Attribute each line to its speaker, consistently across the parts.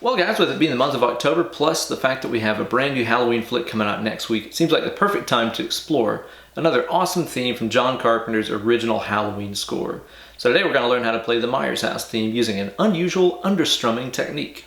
Speaker 1: Well guys, with it being the month of October, plus the fact that we have a brand new Halloween flick coming out next week, it seems like the perfect time to explore another awesome theme from John Carpenter's original Halloween score. So today we're going to learn how to play the Myers House theme using an unusual understrumming technique.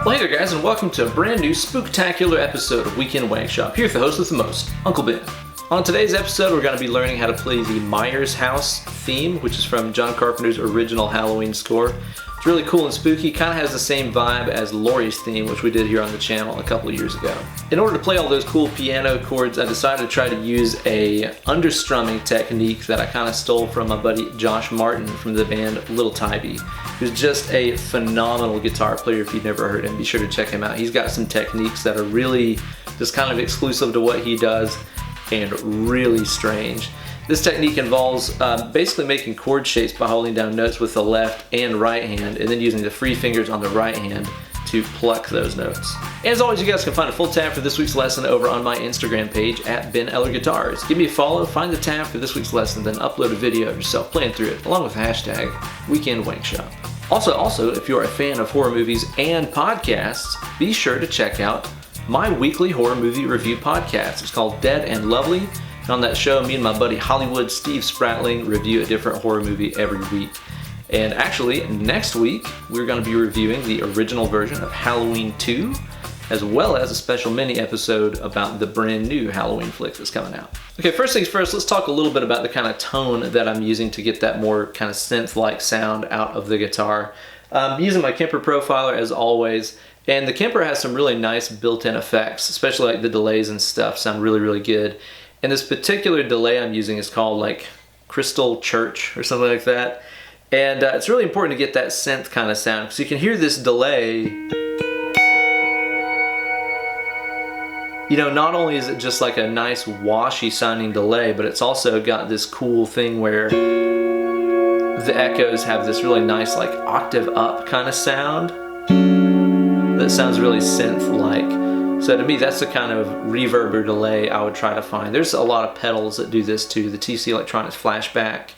Speaker 1: Well, hey there guys, and welcome to a brand new spooktacular episode of Weekend Wankshop. Here's the host with the most, Uncle Ben. On today's episode, we're going to be learning how to play the Myers House theme, which is from John Carpenter's original Halloween score. It's really cool and spooky, kind of has the same vibe as Laurie's theme, which we did here on the channel a couple of years ago. In order to play all those cool piano chords, I decided to try to use a understrumming technique that I kind of stole from my buddy Josh Martin from the band Little Tybee, who's just a phenomenal guitar player. If you've never heard him, be sure to check him out. He's got some techniques that are really just kind of exclusive to what he does and really strange. This technique involves basically making chord shapes by holding down notes with the left and right hand and then using the free fingers on the right hand to pluck those notes. And as always, you guys can find a full tab for this week's lesson over on my Instagram page at Ben Eller Guitars. Give me a follow, find the tab for this week's lesson, then upload a video of yourself playing through it along with the hashtag Weekend Wankshop. Also, if you're a fan of horror movies and podcasts, be sure to check out my weekly horror movie review podcast. It's called Dead and Lovely. And on that show, me and my buddy Hollywood Steve Spratling review a different horror movie every week. And actually, next week, we're going to be reviewing the original version of Halloween 2, as well as a special mini episode about the brand new Halloween flick that's coming out. Okay, first things first, let's talk a little bit about the kind of tone that I'm using to get that more kind of synth-like sound out of the guitar. I'm using my Kemper Profiler as always, and the Kemper has some really nice built-in effects, especially like the delays and stuff sound really, really good. And this particular delay I'm using is called like Crystal Church or something like that. And it's really important to get that synth kind of sound because you can hear this delay. You know, not only is it just like a nice washy sounding delay, but it's also got this cool thing where the echoes have this really nice like octave up kind of sound that sounds really synth-like. So to me, that's the kind of reverb or delay I would try to find. There's a lot of pedals that do this too. The TC Electronics Flashback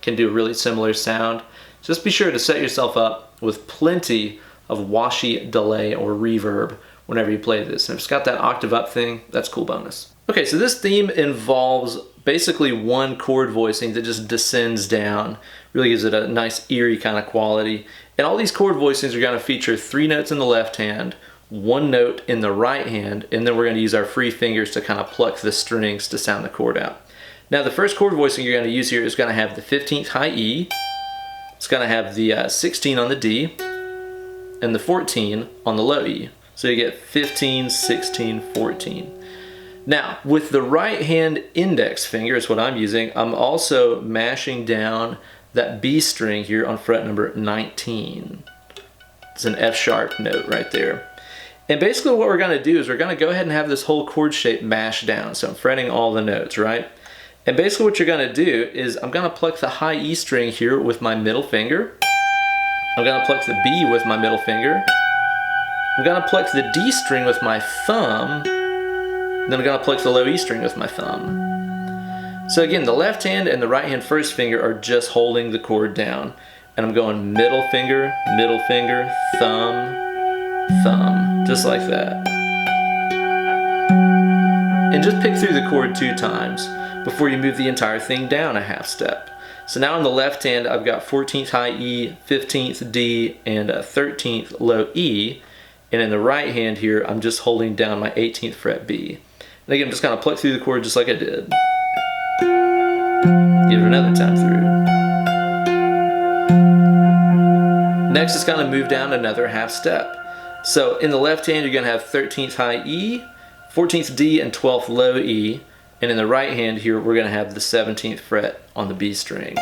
Speaker 1: can do a really similar sound. Just be sure to set yourself up with plenty of washy delay or reverb whenever you play this. And if it's got that octave up thing, that's a cool bonus. Okay, so this theme involves basically one chord voicing that just descends down. Really gives it a nice eerie kind of quality. And all these chord voicings are going to feature 3 notes in the left hand, 1 note in the right hand, and then we're going to use our free fingers to kind of pluck the strings to sound the chord out. Now the first chord voicing you're going to use here is going to have the 15th high E, it's going to have the 16 on the D, and the 14 on the low E. So you get 15, 16, 14. Now with the right hand index finger is what I'm using, I'm also mashing down that B string here on fret number 19. It's an F sharp note right there. And basically what we're going to do is we're going to go ahead and have this whole chord shape mashed down. So I'm fretting all the notes, right? And basically what you're going to do is I'm going to pluck the high E string here with my middle finger. I'm going to pluck the B with my middle finger. I'm going to pluck the D string with my thumb. Then I'm going to pluck the low E string with my thumb. So again, the left hand and the right hand first finger are just holding the chord down. And I'm going middle finger, thumb, thumb, just like that. just pick through the chord 2 times before you move the entire thing down a half step. So now on the left hand, I've got 14th high E, 15th D, and 13th low E. And in the right hand here, I'm just holding down my 18th fret B. And again, I'm just kind of pluck through the chord just like I did. Give it another time through. Next, it's going to move down another half step. So in the left hand, you're going to have 13th high E, 14th D, and 12th low E. And in the right hand here, we're going to have the 17th fret on the B string.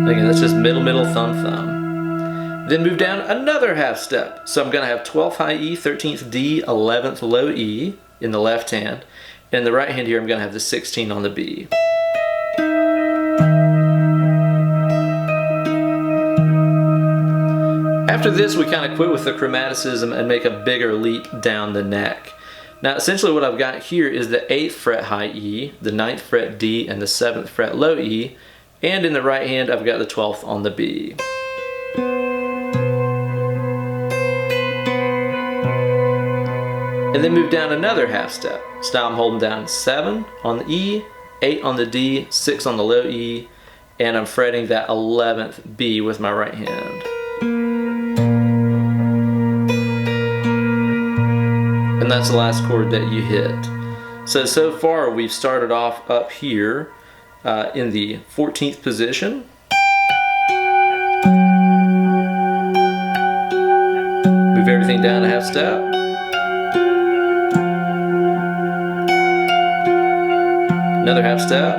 Speaker 1: Again, that's just middle, middle, thumb, thumb. Then move down another half step. So I'm going to have 12th high E, 13th D, 11th low E in the left hand. And in the right hand here, I'm going to have the 16 on the B. After this, we kind of quit with the chromaticism and make a bigger leap down the neck. Now, essentially what I've got here is the 8th fret high E, the 9th fret D, and the 7th fret low E. And in the right hand, I've got the 12th on the B. And then move down another half step. So now I'm holding down 7 on the E, 8 on the D, 6 on the low E, and I'm fretting that 11th B with my right hand. And that's the last chord that you hit. So far we've started off up here in the 14th position. Move everything down a half step. Another half step.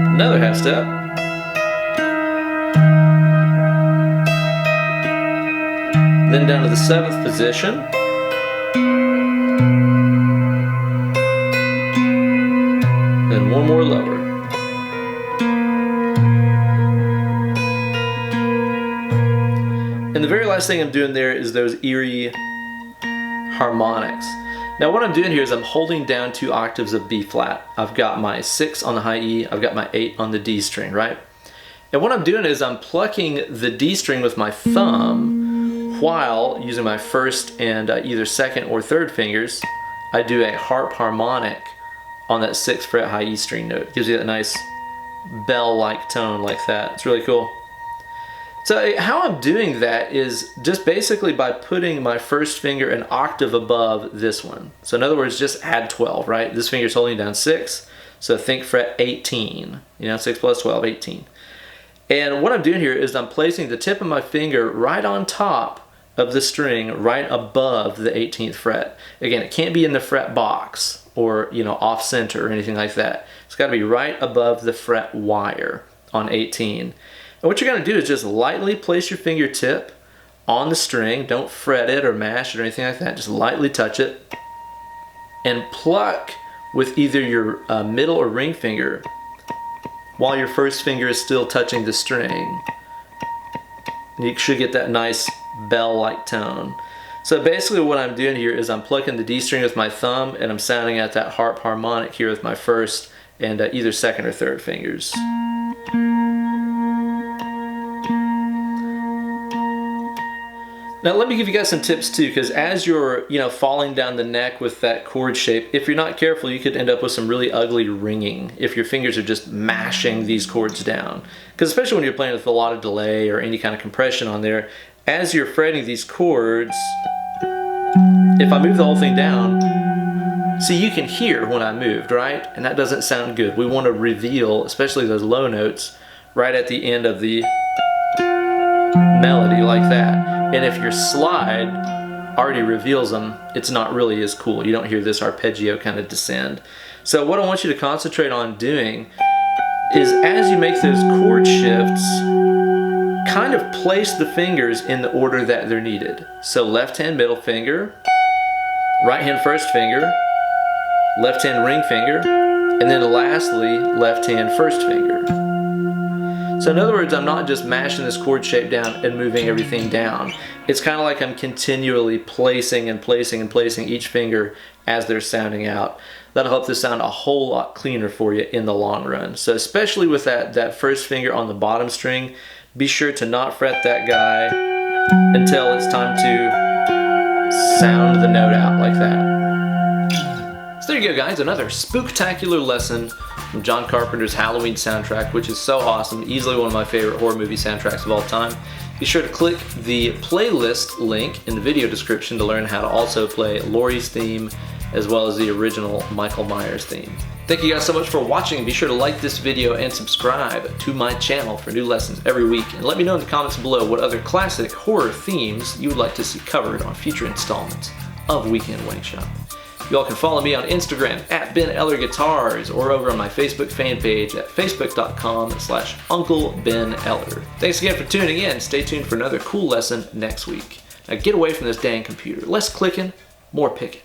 Speaker 1: Another half step. Then down to the 7th position. Then one more lower. And the very last thing I'm doing there is those eerie harmonics. Now what I'm doing here is I'm holding down 2 octaves of B flat. I've got my 6 on the high E, I've got my 8 on the D string, right? And what I'm doing is I'm plucking the D string with my thumb while using my first and either second or third fingers, I do a harp harmonic on that 6th fret high E string note. It gives you that nice bell-like tone like that. It's really cool. So how I'm doing that is just basically by putting my first finger an octave above this one. So in other words, just add 12, right? This finger's holding down 6, so think fret 18. 6 plus 12, 18. And what I'm doing here is I'm placing the tip of my finger right on top of the string, right above the 18th fret. Again, it can't be in the fret box or off center or anything like that. It's got to be right above the fret wire on 18. And what you're going to do is just lightly place your fingertip on the string. Don't fret it or mash it or anything like that. Just lightly touch it and pluck with either your middle or ring finger while your first finger is still touching the string. You should get that nice bell-like tone. So basically what I'm doing here is I'm plucking the D string with my thumb and I'm sounding out that harp harmonic here with my first and either second or third fingers. Now let me give you guys some tips too, because as you're falling down the neck with that chord shape, if you're not careful, you could end up with some really ugly ringing if your fingers are just mashing these chords down. Because especially when you're playing with a lot of delay or any kind of compression on there, as you're fretting these chords, if I move the whole thing down, see, you can hear when I moved, right? And that doesn't sound good. We want to reveal, especially those low notes, right at the end of the melody like that. And if your slide already reveals them, it's not really as cool. You don't hear this arpeggio kind of descend. So what I want you to concentrate on doing is as you make those chord shifts, kind of place the fingers in the order that they're needed. So left hand middle finger, right hand first finger, left hand ring finger, and then lastly left hand first finger. So in other words, I'm not just mashing this chord shape down and moving everything down. It's kind of like I'm continually placing and placing and placing each finger as they're sounding out. That'll help this sound a whole lot cleaner for you in the long run. So especially with that first finger on the bottom string, be sure to not fret that guy until it's time to sound the note out like that. So there you go, guys, another spooktacular lesson from John Carpenter's Halloween soundtrack, which is so awesome, easily one of my favorite horror movie soundtracks of all time. Be sure to click the playlist link in the video description to learn how to also play Laurie's theme as well as the original Michael Myers theme. Thank you guys so much for watching. Be sure to like this video and subscribe to my channel for new lessons every week. And let me know in the comments below what other classic horror themes you would like to see covered on future installments of Weekend Wankshop. You all can follow me on Instagram at Ben Eller Guitars or over on my Facebook fan page at facebook.com/Uncle Ben Eller. Thanks again for tuning in. Stay tuned for another cool lesson next week. Now get away from this dang computer. Less clicking, more picking.